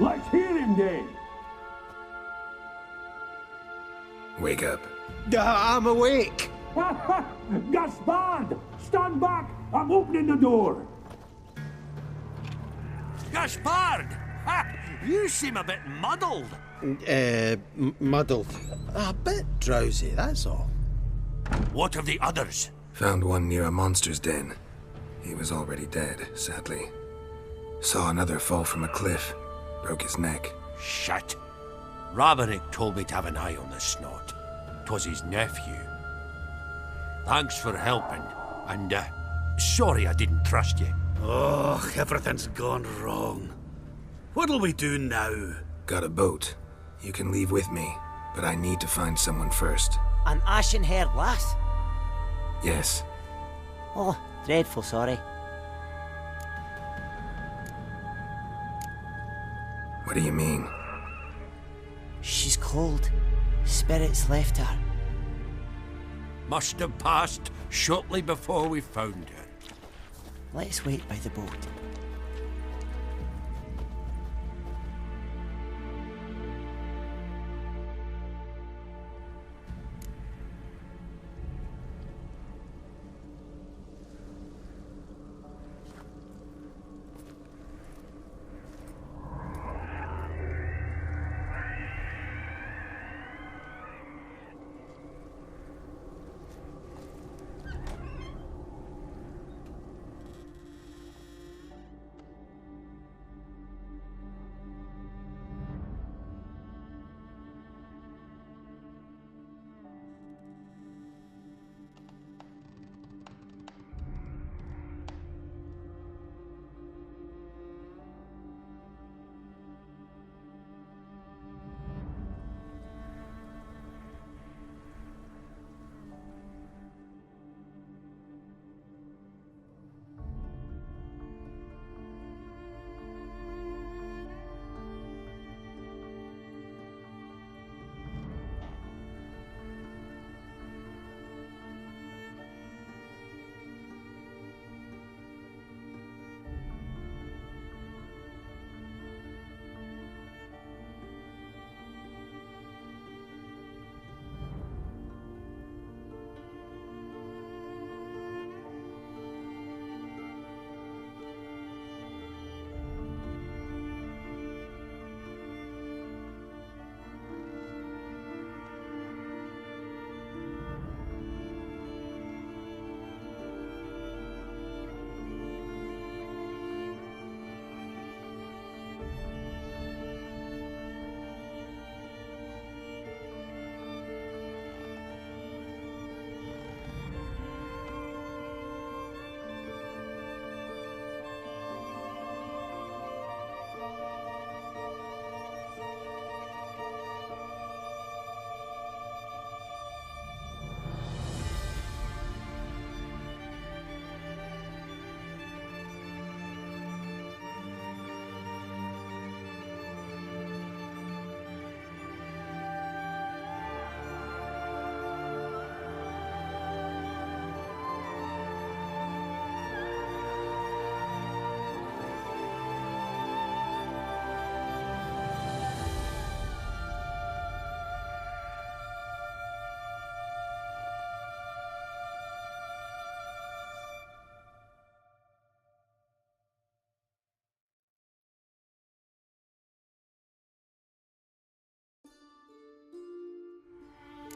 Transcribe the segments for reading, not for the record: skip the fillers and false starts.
Let's hear him then. Wake up. I'm awake. Gaspard! Stand back! I'm opening the door! Gaspard! Ha! You seem a bit muddled. Muddled. A bit drowsy, that's all. What of the others? Found one near a monster's den. He was already dead, sadly. Saw another fall from a cliff. Broke his neck. Shit. Roderick told me to have an eye on the snot. 'Twas his nephew. Thanks for helping, and sorry I didn't trust you. Oh, everything's gone wrong. What'll we do now? Got a boat. You can leave with me, but I need to find someone first. An ashen-haired lass? Yes. Oh, dreadful sorry. What do you mean? She's cold. Spirits left her. Must have passed shortly before we found her. Let's wait by the boat.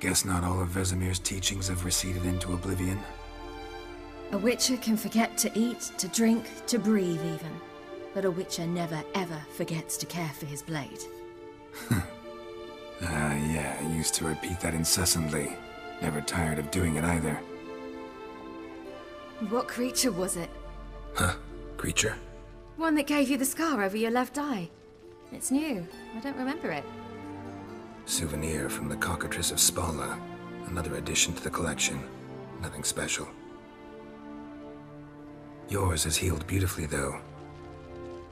Guess not all of Vesemir's teachings have receded into oblivion. A witcher can forget to eat, to drink, to breathe even. But a witcher never ever forgets to care for his blade. Yeah, I used to repeat that incessantly. Never tired of doing it either. What creature was it? Huh? Creature? One that gave you the scar over your left eye. It's new. I don't remember it. Souvenir from the Cockatrice of Spala. Another addition to the collection. Nothing special. Yours has healed beautifully, though.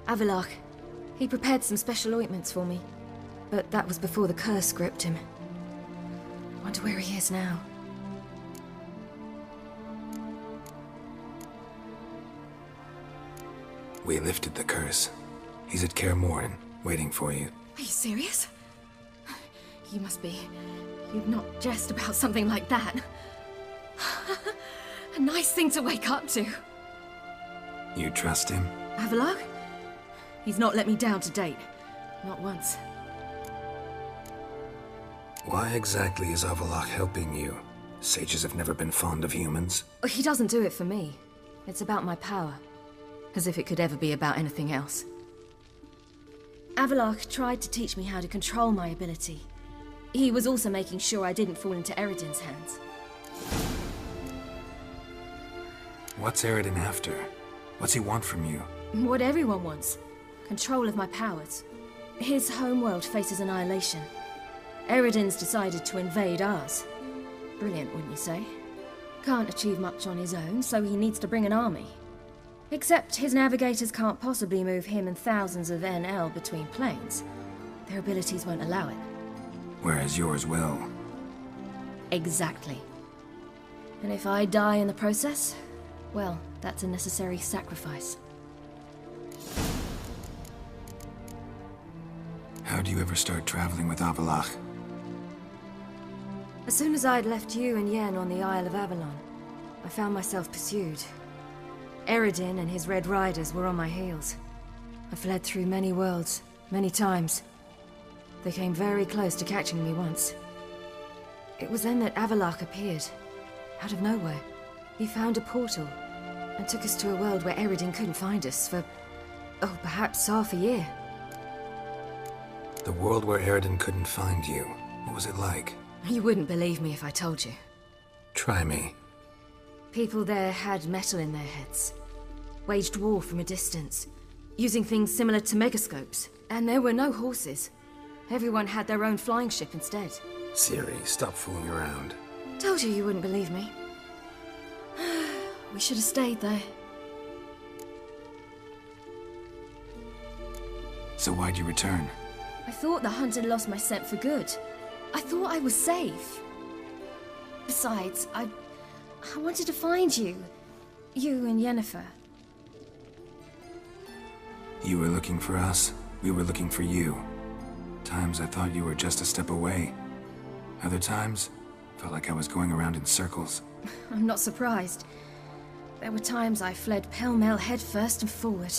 Avalok. He prepared some special ointments for me. But that was before the curse gripped him. Wonder where he is now. We lifted the curse. He's at Kaer Morhen. waiting for you. Are you serious? You must be. You'd not jest about something like that. A nice thing to wake up to. You trust him? Avalok? He's not let me down to date. Not once. Why exactly is Avalok helping you? Sages have never been fond of humans. He doesn't do it for me. It's about my power. As if it could ever be about anything else. Avalok tried to teach me how to control my ability. He was also making sure I didn't fall into Eredin's hands. What's Eredin after? What's he want from you? What everyone wants. Control of my powers. His homeworld faces annihilation. Eredin's decided to invade ours. Brilliant, wouldn't you say? Can't achieve much on his own, so he needs to bring an army. Except his navigators can't possibly move him and thousands of NL between planes. Their abilities won't allow it. Whereas yours will. Exactly. And if I die in the process, well, that's a necessary sacrifice. How do you ever start traveling with Avalok? As soon as I'd left you and Yen on the Isle of Avalon, I found myself pursued. Eredin and his Red Riders were on my heels. I fled through many worlds, many times. They came very close to catching me once. It was then that Avalok appeared, out of nowhere. He found a portal, and took us to a world where Eredin couldn't find us for, oh, perhaps half a year. The world where Eredin couldn't find you. What was it like? You wouldn't believe me if I told you. Try me. People there had metal in their heads, waged war from a distance, using things similar to megascopes, and there were no horses. Everyone had their own flying ship instead. Ciri, stop fooling around. Told you you wouldn't believe me. We should have stayed there. So why'd you return? I thought the hunt had lost my scent for good. I thought I was safe. Besides, I wanted to find you. You and Yennefer. You were looking for us. We were looking for you. Times I thought you were just a step away. Other times, felt like I was going around in circles. I'm not surprised. There were times I fled pell-mell headfirst and forward.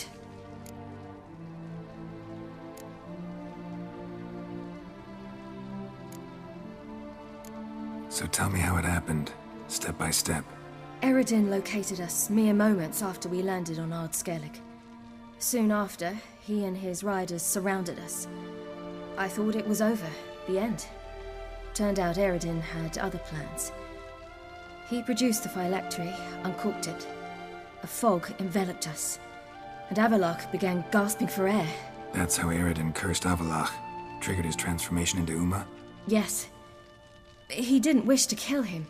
So tell me how it happened, step by step. Eredin located us mere moments after we landed on Ard Skellig. Soon after, he and his riders surrounded us. I thought it was over, the end. Turned out Eredin had other plans. He produced the phylactery, uncorked it. A fog enveloped us, and Avalok began gasping for air. That's how Eredin cursed Avalok, triggered his transformation into Uma? Yes. He didn't wish to kill him.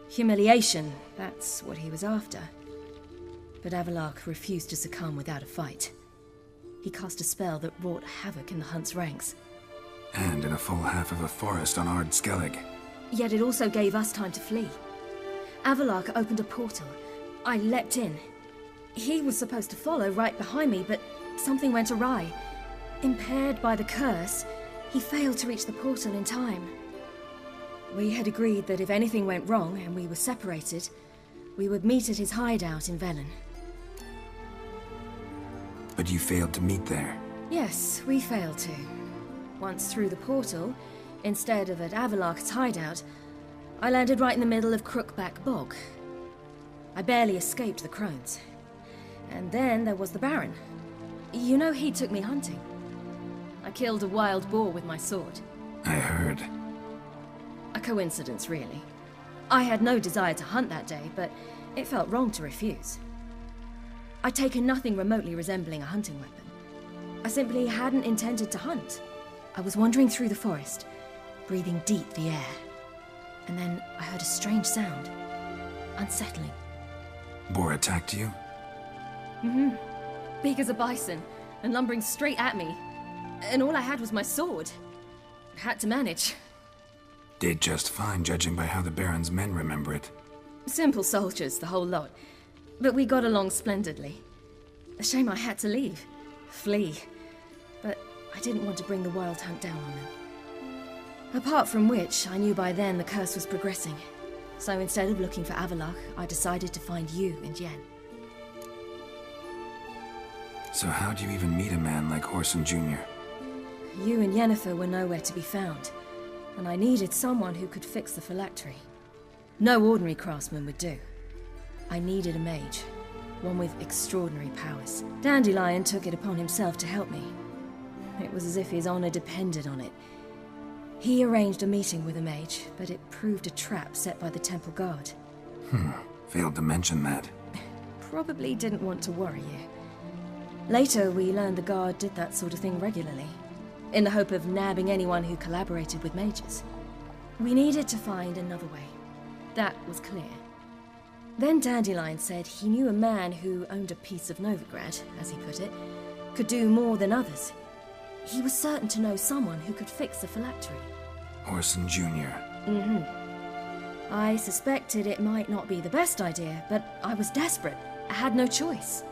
Humiliation, that's what he was after. But Avalok refused to succumb without a fight. He cast a spell that wrought havoc in the hunt's ranks. And in a full half of a forest on Ard Skellig. Yet it also gave us time to flee. Avalok opened a portal. I leapt in. He was supposed to follow right behind me, but something went awry. Impaired by the curse, he failed to reach the portal in time. We had agreed that if anything went wrong and we were separated, we would meet at his hideout in Velen. But you failed to meet there. Yes, we failed to. Once through the portal, instead of at Avalok's hideout, I landed right in the middle of Crookback Bog. I barely escaped the crones. And then there was the Baron. You know, he took me hunting. I killed a wild boar with my sword. I heard. A coincidence, really. I had no desire to hunt that day, but it felt wrong to refuse. I'd taken nothing remotely resembling a hunting weapon. I simply hadn't intended to hunt. I was wandering through the forest, breathing deep the air. And then I heard a strange sound. Unsettling. Boar attacked you? Mm-hmm. Big as a bison, and lumbering straight at me. And all I had was my sword. Had to manage. Did just fine, judging by how the Baron's men remember it. Simple soldiers, the whole lot. But we got along splendidly. A shame I had to leave. Flee. But I didn't want to bring the Wild Hunt down on them. Apart from which, I knew by then the curse was progressing. So instead of looking for Avallac'h, I decided to find you and Yen. So how'd you even meet a man like Whoreson Jr.? You and Yennefer were nowhere to be found, and I needed someone who could fix the phylactery. No ordinary craftsman would do. I needed a mage, one with extraordinary powers. Dandelion took it upon himself to help me. It was as if his honor depended on it. He arranged a meeting with a mage, but it proved a trap set by the temple guard. Failed to mention that. Probably didn't want to worry you. Later, we learned the guard did that sort of thing regularly, in the hope of nabbing anyone who collaborated with mages. We needed to find another way. That was clear. Then Dandelion said he knew a man who owned a piece of Novigrad, as he put it, could do more than others. He was certain to know someone who could fix the phylactery. Whoreson Jr. I suspected it might not be the best idea, but I was desperate. I had no choice.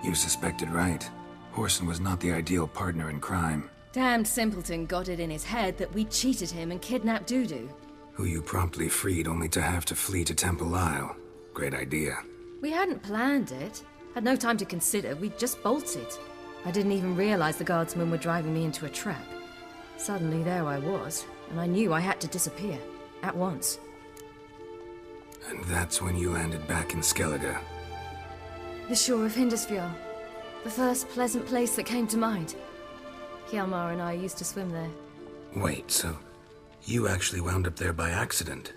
You suspected right. Whoreson was not the ideal partner in crime. Damned simpleton got it in his head that we cheated him and kidnapped Dudu. Who you promptly freed only to have to flee to Temple Isle. Great idea. We hadn't planned it. Had no time to consider, we just bolted. I didn't even realize the guardsmen were driving me into a trap. Suddenly there I was, and I knew I had to disappear. At once. And that's when you landed back in Skellige. The shore of Hindisfjord. The first pleasant place that came to mind. Hjalmar and I used to swim there. Wait, so you actually wound up there by accident?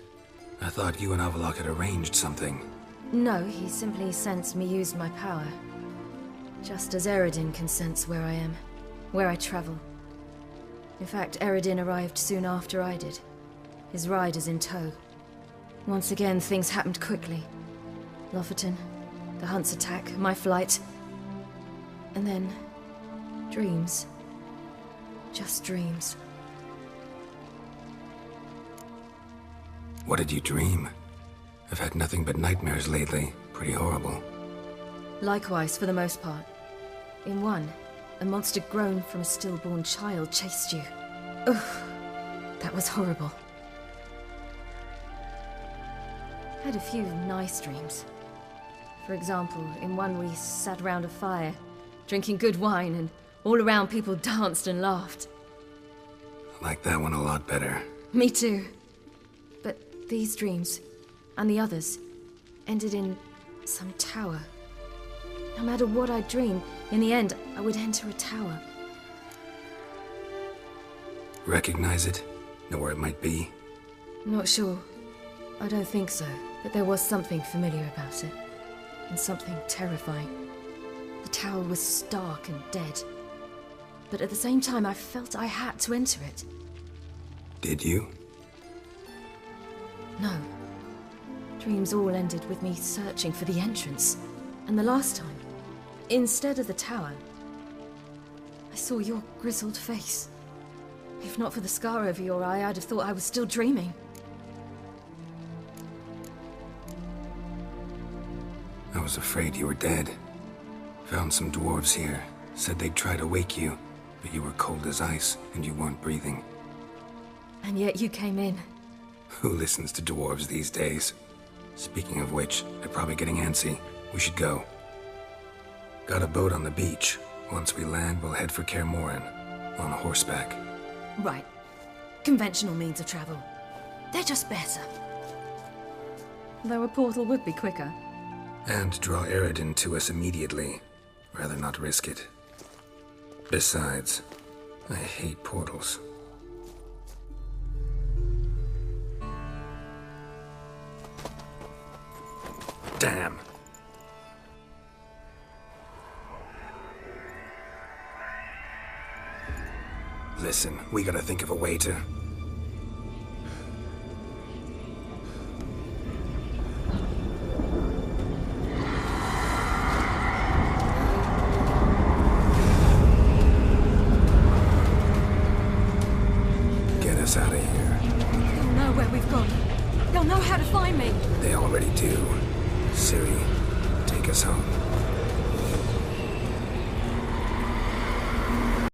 I thought you and Avallac'h had arranged something. No, he simply sensed me used my power. Just as Eredin can sense where I am, where I travel. In fact, Eredin arrived soon after I did. His riders in tow. Once again, things happened quickly. Lofoten, the Hunt's attack, my flight. And then, dreams. Just dreams. What did you dream? I've had nothing but nightmares lately. Pretty horrible. Likewise, for the most part. In one, a monster grown from a stillborn child chased you. Ugh, that was horrible. Had a few nice dreams. For example, in one we sat around a fire, drinking good wine, and all around people danced and laughed. I like that one a lot better. Me too. But these dreams, and the others, ended in some tower. No matter what I dreamed, in the end, I would enter a tower. Recognize it? Know where it might be? Not sure. I don't think so, but there was something familiar about it. And something terrifying. The tower was stark and dead. But at the same time, I felt I had to enter it. Did you? No. Dreams all ended with me searching for the entrance. And the last time, instead of the tower, I saw your grizzled face. If not for the scar over your eye, I'd have thought I was still dreaming. I was afraid you were dead. Found some dwarves here. Said they'd try to wake you, but you were cold as ice and you weren't breathing. And yet you came in. Who listens to dwarves these days? Speaking of which, they're probably getting antsy. We should go. Got a boat on the beach. Once we land, we'll head for Kaer Morhen. On horseback. Right. Conventional means of travel. They're just better. Though a portal would be quicker. And draw Eredin to us immediately. Rather not risk it. Besides, I hate portals. Damn. Listen, we gotta think of a way to...